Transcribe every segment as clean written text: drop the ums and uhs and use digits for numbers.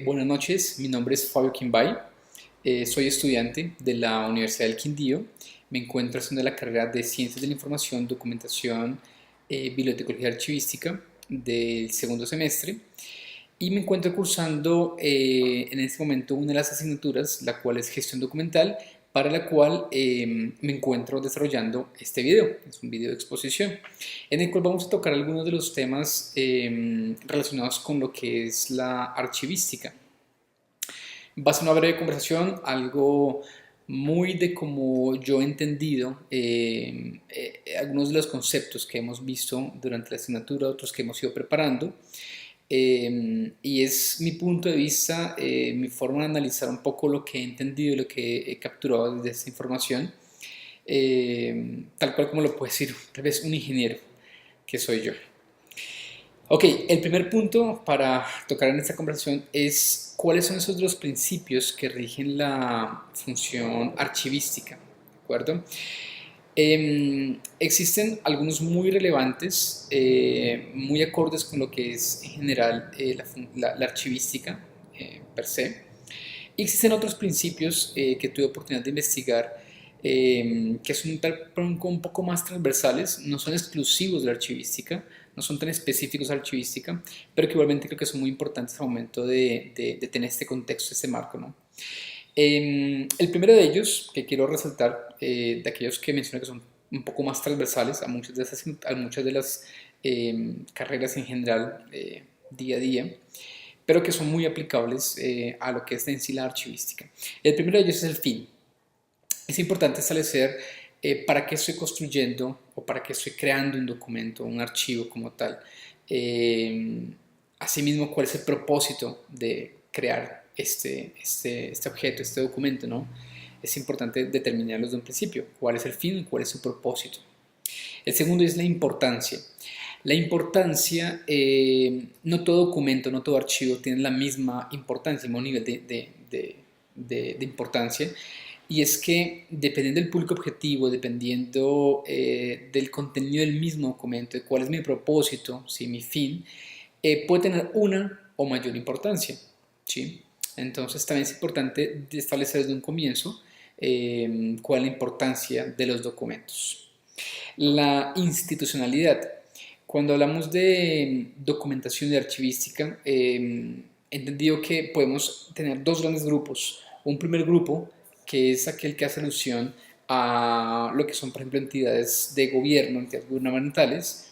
Buenas noches. Mi nombre es Fabio Quimbay. Soy estudiante de la Universidad del Quindío. Me encuentro haciendo la carrera de Ciencias de la Información, Documentación, Bibliotecología Archivística del segundo semestre y me encuentro cursando en este momento una de las asignaturas, la cual es Gestión Documental, para la cual me encuentro desarrollando este video. Es un video de exposición en el cual vamos a tocar algunos de los temas relacionados con lo que es la archivística. Va a ser una breve conversación, algo muy de como yo he entendido algunos de los conceptos que hemos visto durante la asignatura, otros que hemos ido preparando. Y es mi punto de vista, mi forma de analizar un poco lo que he entendido y lo que he capturado desde esta información, tal cual como lo puede decir tal vez un ingeniero que soy yo. Ok, el primer punto para tocar en esta conversación es cuáles son esos dos principios que rigen la función archivística, ¿de acuerdo? Existen algunos muy relevantes, muy acordes con lo que es en general la archivística per se. Y existen otros principios que tuve oportunidad de investigar que son un poco más transversales, no son exclusivos de la archivística, no son tan específicos de la archivística, pero que igualmente creo que son muy importantes al momento de tener este contexto, este marco, ¿no? El primero de ellos, que quiero resaltar, de aquellos que mencioné que son un poco más transversales a muchas de las carreras en general, día a día, pero que son muy aplicables a lo que es en sí la archivística. El primero de ellos es el fin. Es importante establecer para qué estoy construyendo o para qué estoy creando un documento, un archivo como tal. Asimismo, cuál es el propósito de crear este objeto, este documento, ¿no? Es importante determinarlos de un principio, cuál es el fin, cuál es su propósito. El segundo es la importancia. La importancia, no todo documento, no todo archivo tiene la misma importancia, el mismo nivel de importancia. Y es que dependiendo del público objetivo, dependiendo del contenido del mismo documento, de cuál es mi propósito, ¿sí? Mi fin, puede tener una o mayor importancia, ¿sí? Entonces también es importante establecer desde un comienzo cuál es la importancia de los documentos. La institucionalidad. Cuando hablamos de documentación de archivística, he entendido que podemos tener dos grandes grupos. Un primer grupo, que es aquel que hace alusión a lo que son, por ejemplo, entidades de gobierno, entidades gubernamentales,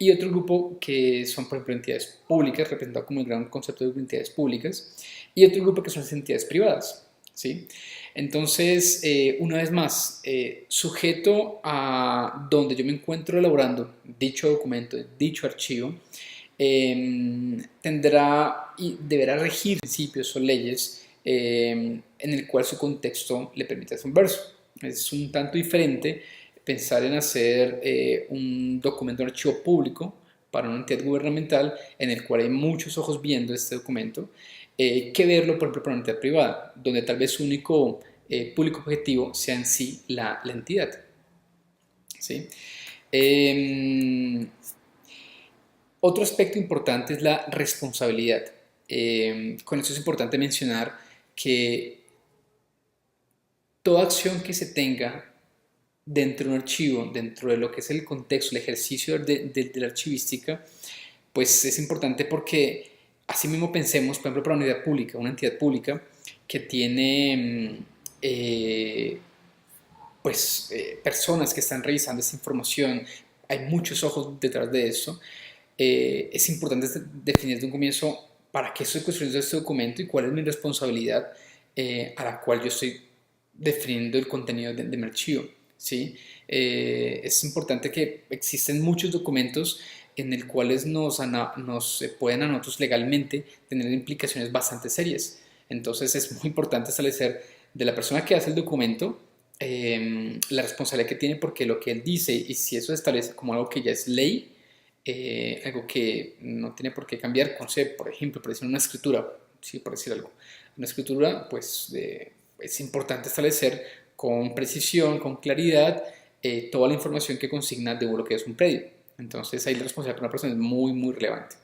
y otro grupo que son, por ejemplo, entidades públicas, representado como el gran concepto de entidades públicas, y otro grupo que son las entidades privadas, ¿sí? Entonces, una vez más, sujeto a donde yo me encuentro elaborando dicho documento, dicho archivo, tendrá y deberá regir principios o leyes en el cual su contexto le permite desenvolverse. Es un tanto diferente pensar en hacer un documento, un archivo público para una entidad gubernamental en el cual hay muchos ojos viendo este documento, que verlo, por ejemplo, para una entidad privada, donde tal vez su único público objetivo sea en sí la entidad. ¿Sí? Otro aspecto importante es la responsabilidad. Con esto es importante mencionar que toda acción que se tenga dentro de un archivo, dentro de lo que es el contexto, el ejercicio de la archivística, pues es importante porque así mismo pensemos, por ejemplo, para una entidad pública que tiene personas que están revisando esta información, hay muchos ojos detrás de esto, es importante definir desde un comienzo para qué estoy construyendo este documento y cuál es mi responsabilidad a la cual yo estoy definiendo el contenido de mi archivo, ¿sí? Es importante que existen muchos documentos en el cuales nos pueden a nosotros legalmente tener implicaciones bastante serias. Entonces es muy importante establecer de la persona que hace el documento la responsabilidad que tiene, porque lo que él dice, y si eso se establece como algo que ya es ley, algo que no tiene por qué cambiar, por ejemplo, por decir una escritura, sí, por decir algo, una escritura, pues es importante establecer con precisión, con claridad, toda la información que consigna de lo que es un predio. Entonces ahí la responsabilidad de una persona es muy, muy relevante.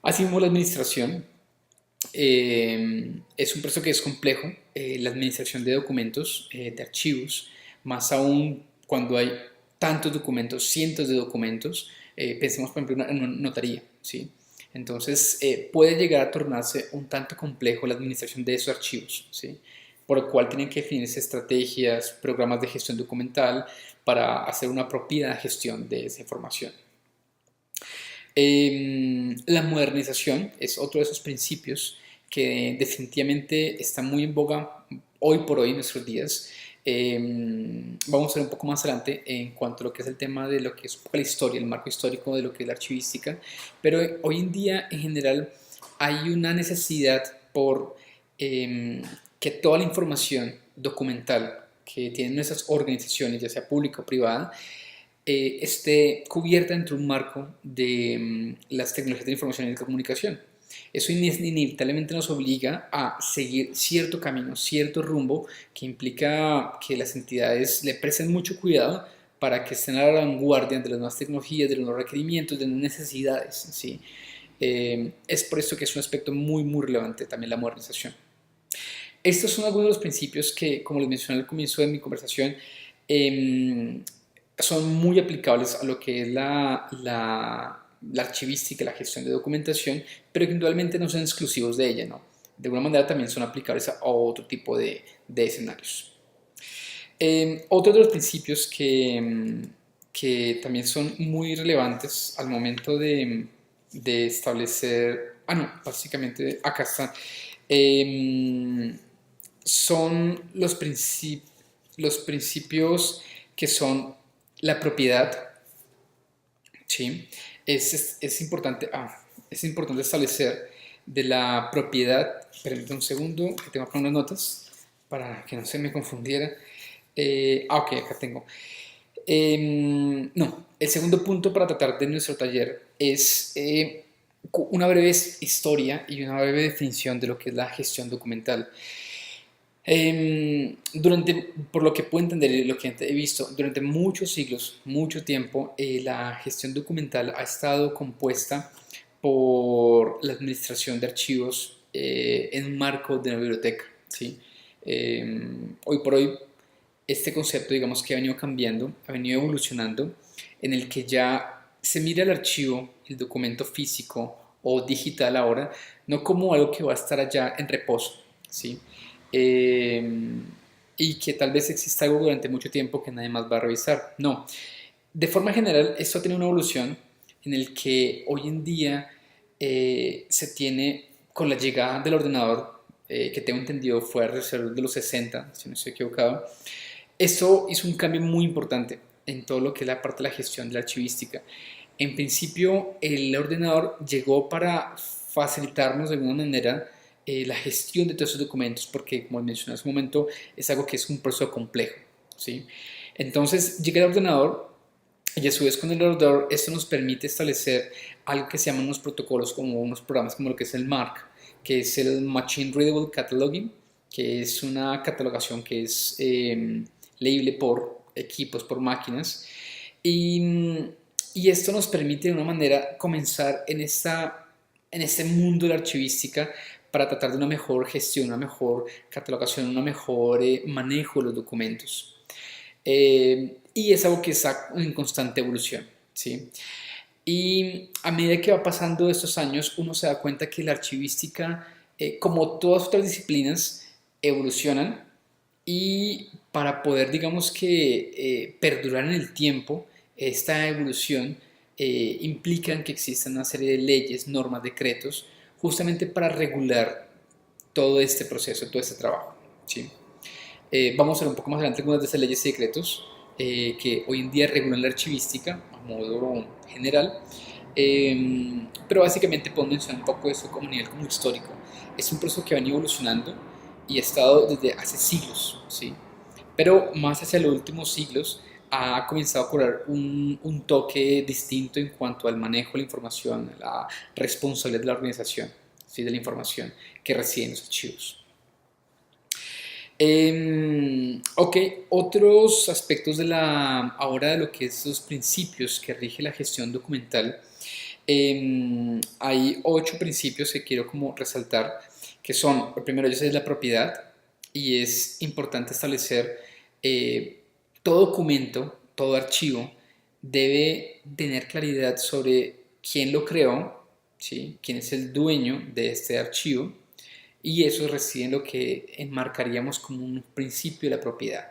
Asimismo, la administración Es un proceso que es complejo, la administración de documentos, de archivos, más aún cuando hay tantos documentos, cientos de documentos. Pensemos, por ejemplo, en una notaría, ¿sí? Entonces, puede llegar a tornarse un tanto complejo la administración de esos archivos, ¿sí? Por lo cual tienen que definirse estrategias, programas de gestión documental para hacer una apropiada gestión de esa información. La modernización es otro de esos principios que definitivamente está muy en boga hoy por hoy en nuestros días. Vamos a ver un poco más adelante en cuanto a lo que es el tema de lo que es la historia, el marco histórico de lo que es la archivística, pero hoy en día en general hay una necesidad por que toda la información documental que tienen nuestras organizaciones, ya sea pública o privada, esté cubierta dentro de un marco de las tecnologías de información y de comunicación. Eso inevitablemente nos obliga a seguir cierto camino, cierto rumbo, que implica que las entidades le presten mucho cuidado para que estén a la vanguardia de las nuevas tecnologías, de los nuevos requerimientos, de las necesidades, ¿sí? Es por esto que es un aspecto muy, muy relevante también la modernización. Estos son algunos de los principios que, como les mencioné al comienzo de mi conversación, eh, son muy aplicables a lo que es la archivística, la gestión de documentación, pero que indudablemente no son exclusivos de ella, ¿no? De alguna manera también son aplicables a otro tipo de escenarios. Otro de los principios que también son muy relevantes al momento de establecer, no, básicamente acá están, son los principios que son la propiedad, ¿sí? Es importante establecer de la propiedad. Permítame un segundo, que tengo acá unas notas para que no se me confundiera. Ok, acá tengo. No, el segundo punto para tratar de nuestro taller es una breve historia y una breve definición de lo que es la gestión documental. Por lo que puedo entender y lo que he visto, durante muchos siglos, mucho tiempo, la gestión documental ha estado compuesta por la administración de archivos en un marco de una biblioteca, ¿sí? Hoy por hoy, este concepto, digamos que ha venido cambiando, ha venido evolucionando, en el que ya se mira el archivo, el documento físico o digital ahora, no como algo que va a estar allá en reposo, ¿sí? eh, y que tal vez exista algo durante mucho tiempo que nadie más va a revisar. No, de forma general esto tiene una evolución en el que hoy en día se tiene con la llegada del ordenador, que tengo entendido fue alrededor de los 60, si no estoy equivocado. Esto hizo un cambio muy importante en todo lo que es la parte de la gestión de la archivística. En principio, el ordenador llegó para facilitarnos de alguna manera la gestión de todos esos documentos, porque como mencioné hace un momento, es algo que es un proceso complejo, ¿sí? Entonces llega el ordenador y a su vez con el ordenador esto nos permite establecer algo que se llaman unos protocolos, como unos programas como lo que es el MARC, que es el Machine Readable Cataloging, que es una catalogación que es leíble por equipos, por máquinas, y esto nos permite de una manera comenzar en este mundo de la archivística para tratar de una mejor gestión, una mejor catalogación, un mejor manejo de los documentos. Y es algo que está en constante evolución, ¿sí? Y a medida que va pasando estos años, uno se da cuenta que la archivística, como todas otras disciplinas, evolucionan y para poder, digamos que, perdurar en el tiempo, esta evolución implica que existan una serie de leyes, normas, decretos, justamente para regular todo este proceso, todo este trabajo, ¿sí? Vamos a ver un poco más adelante algunas de esas leyes y decretos que hoy en día regulan la archivística a modo general, pero básicamente puedo mencionar un poco eso como nivel como histórico. Es un proceso que va evolucionando y ha estado desde hace siglos, ¿sí? Pero más hacia los últimos siglos ha comenzado a cobrar un toque distinto en cuanto al manejo de la información, la responsabilidad de la organización, ¿sí? De la información que reciben los archivos. Ok, otros aspectos ahora de lo que es los principios que rige la gestión documental. Hay 8 principios que quiero como resaltar, que son, el primero de ellos es la propiedad, y es importante establecer todo documento, todo archivo, debe tener claridad sobre quién lo creó, ¿sí? Quién es el dueño de este archivo, y eso reside en lo que enmarcaríamos como un principio de la propiedad.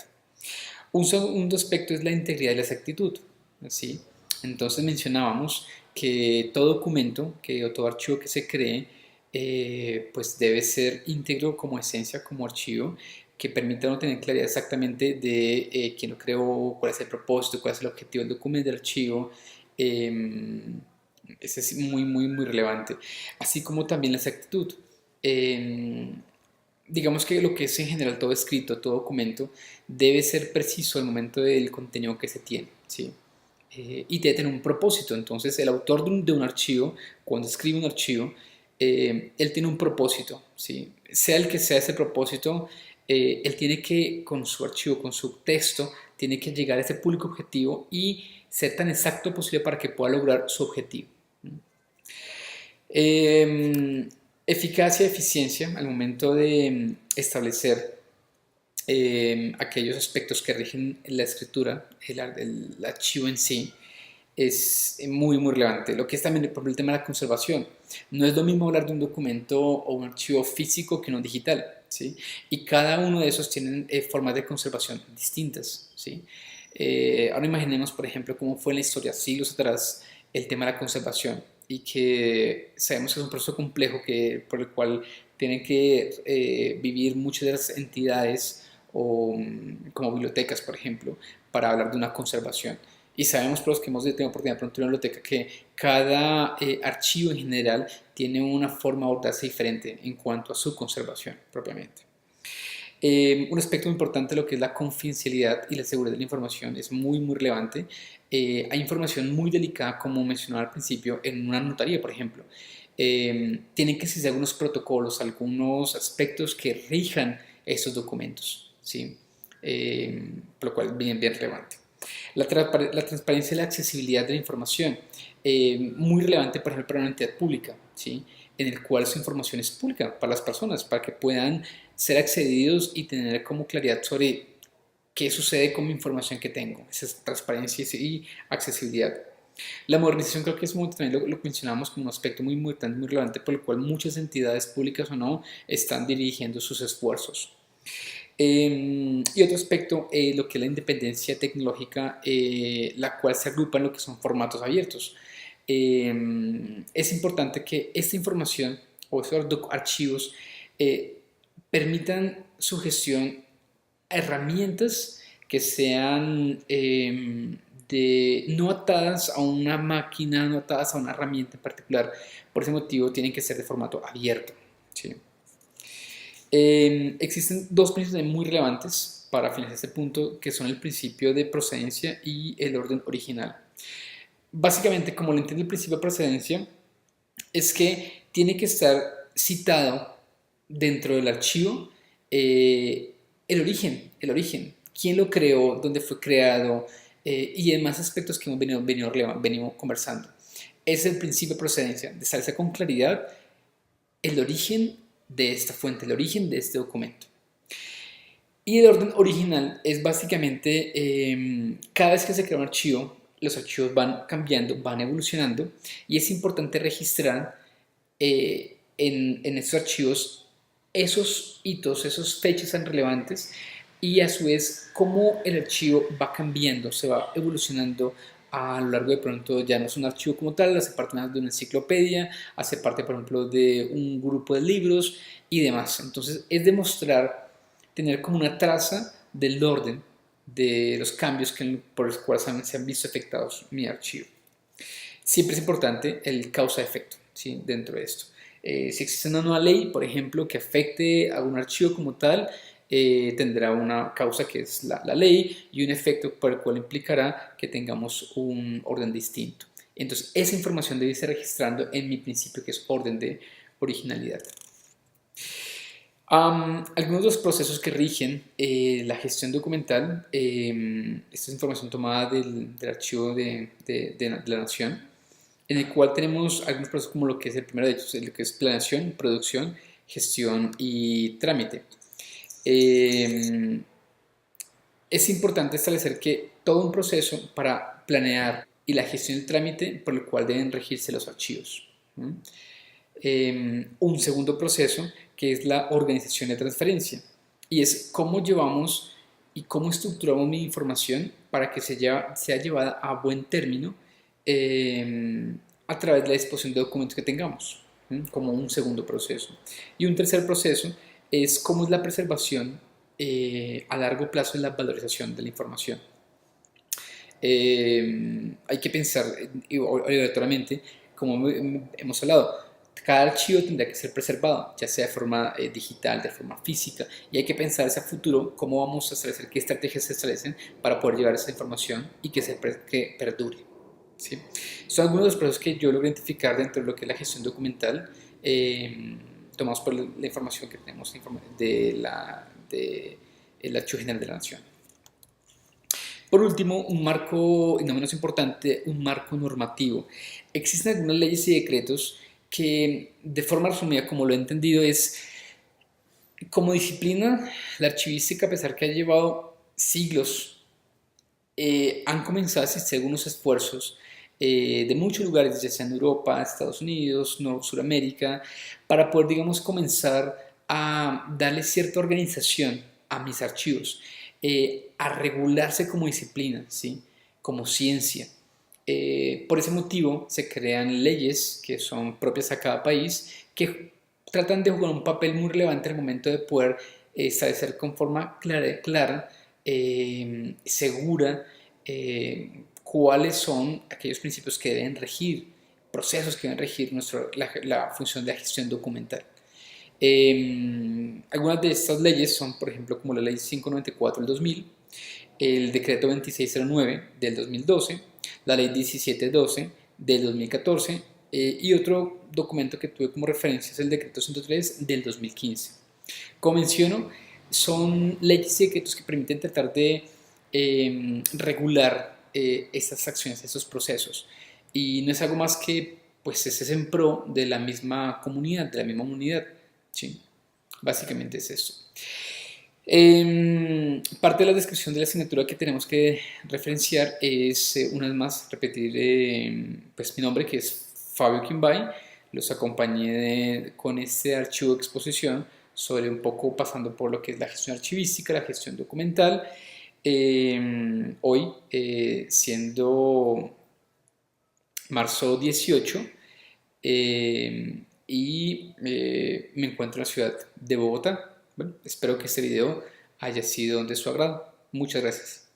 Un segundo aspecto es la integridad y la exactitud, ¿sí? Entonces mencionábamos que todo documento o todo archivo que se cree pues debe ser íntegro como esencia, como archivo, que permita no tener claridad exactamente de quién lo creó, cuál es el propósito, cuál es el objetivo del documento, del archivo. Eh, Ese es muy relevante. Así como también la exactitud. Eh, digamos que lo que es en general todo escrito, todo documento, debe ser preciso al momento del contenido que se tiene, ¿sí? Y debe tener un propósito. Entonces, el autor de un archivo, cuando escribe un archivo, él tiene un propósito, ¿sí? Sea el que sea ese propósito, él tiene que, con su archivo, con su texto, tiene que llegar a ese público objetivo y ser tan exacto posible para que pueda lograr su objetivo. Eficacia y eficiencia al momento de establecer aquellos aspectos que rigen la escritura, el archivo en sí, es muy relevante. Lo que es también, por ejemplo, el tema de la conservación. No es lo mismo hablar de un documento o un archivo físico que uno digital, ¿sí? Y cada uno de esos tienen formas de conservación distintas, ¿sí? Ahora imaginemos, por ejemplo, cómo fue en la historia, siglos atrás, el tema de la conservación y que sabemos que es un proceso complejo por el cual tienen que vivir muchas de las entidades o como bibliotecas, por ejemplo, para hablar de una conservación. Y sabemos, por los que hemos tenido oportunidad de pronto en una biblioteca, que cada archivo en general tiene una forma de abordarse diferente en cuanto a su conservación propiamente. Un aspecto muy importante de lo que es la confidencialidad y la seguridad de la información es muy relevante. Hay información muy delicada, como mencionaba al principio, en una notaría, por ejemplo. Tienen que existir algunos protocolos, algunos aspectos que rijan estos documentos, ¿sí? Por lo cual es bien relevante. La transparencia y la accesibilidad de la información, muy relevante, por ejemplo, para una entidad pública, ¿sí? En el cual su información es pública para las personas, para que puedan ser accedidos y tener como claridad sobre qué sucede con mi información que tengo. Esa es transparencia y accesibilidad. La modernización creo que es también lo mencionamos como un aspecto muy importante, muy relevante, por el cual muchas entidades públicas o no están dirigiendo sus esfuerzos. Y otro aspecto, lo que es la independencia tecnológica, la cual se agrupa en lo que son formatos abiertos. Es importante que esta información o estos archivos permitan su gestión a herramientas que sean no atadas a una máquina, no atadas a una herramienta en particular. Por ese motivo tienen que ser de formato abierto, ¿sí? Existen dos principios muy relevantes para finalizar este punto, que son el principio de procedencia y el orden original. Básicamente, como lo entiende el principio de procedencia, es que tiene que estar citado dentro del archivo el origen, quién lo creó, dónde fue creado y demás aspectos que hemos venido conversando. Es el principio de procedencia, de establecer con claridad el origen de esta fuente, el origen de este documento. Y el orden original es básicamente cada vez que se crea un archivo, los archivos van cambiando, van evolucionando y es importante registrar en estos archivos esos hitos, esas fechas tan relevantes y a su vez cómo el archivo va cambiando, se va evolucionando a lo largo de pronto ya no es un archivo como tal, hace parte de una enciclopedia, hace parte por ejemplo de un grupo de libros y demás. Entonces es demostrar, tener como una traza del orden de los cambios por los cuales se han visto afectados mi archivo. Siempre es importante el causa-efecto, ¿sí? Dentro de esto. Si existe una nueva ley, por ejemplo, que afecte a un archivo como tal, tendrá una causa que es la ley y un efecto por el cual implicará que tengamos un orden distinto. Entonces, esa información debe irse registrando en mi principio, que es orden de originalidad. Algunos de los procesos que rigen la gestión documental, esta es información tomada del archivo de la Nación, en el cual tenemos algunos procesos como lo que es el primero de ellos, lo que es planeación, producción, gestión y trámite. Eh, es importante establecer que todo un proceso para planear y la gestión del trámite por el cual deben regirse los archivos. ¿Mm? Un segundo proceso que es la organización de transferencia y es cómo llevamos y cómo estructuramos mi información para que sea llevada a buen término a través de la disposición de documentos que tengamos, como un segundo proceso. Y un tercer proceso es cómo es la preservación a largo plazo en la valorización de la información. Hay que pensar obligatoriamente, como hemos hablado, cada archivo tendrá que ser preservado, ya sea de forma digital, de forma física, y hay que pensar hacia futuro cómo vamos a establecer, qué estrategias se establecen para poder llevar esa información y que perdure. ¿Sí? Son algunos de los procesos que yo logro identificar dentro de lo que es la gestión documental, tomados por la información que tenemos del Archivo General de la Nación. Por último, un marco, y no menos importante, un marco normativo. Existen algunas leyes y decretos que, de forma resumida, como lo he entendido, es como disciplina, la archivística, a pesar que ha llevado siglos, han comenzado a existir algunos esfuerzos de muchos lugares, ya sea en Europa, Estados Unidos, Suramérica, para poder, digamos, comenzar a darle cierta organización a mis archivos, a regularse como disciplina, ¿sí? Como ciencia. Por ese motivo se crean leyes que son propias a cada país que tratan de jugar un papel muy relevante en el momento de poder establecer con forma clara, segura, cuáles son aquellos principios que deben regir, procesos que deben regir la función de la gestión documental. Algunas de estas leyes son, por ejemplo, como la ley 594 del 2000, el decreto 2609 del 2012, la ley 1712 del 2014 y otro documento que tuve como referencia es el decreto 103 del 2015. Como menciono, son leyes y decretos que permiten tratar de regular estas acciones, estos procesos. Y no es algo más que, pues, ese es en pro de la misma comunidad, de la misma unidad. ¿Sí? Básicamente es esto. Parte de la descripción de la asignatura que tenemos que referenciar es, una vez más, repetir pues, mi nombre, que es Fabio Quimbay. Los acompañé con este archivo de exposición sobre un poco pasando por lo que es la gestión archivística, la gestión documental. Hoy, siendo marzo 18, y me encuentro en la ciudad de Bogotá. Bueno, espero que este video haya sido de su agrado. Muchas gracias.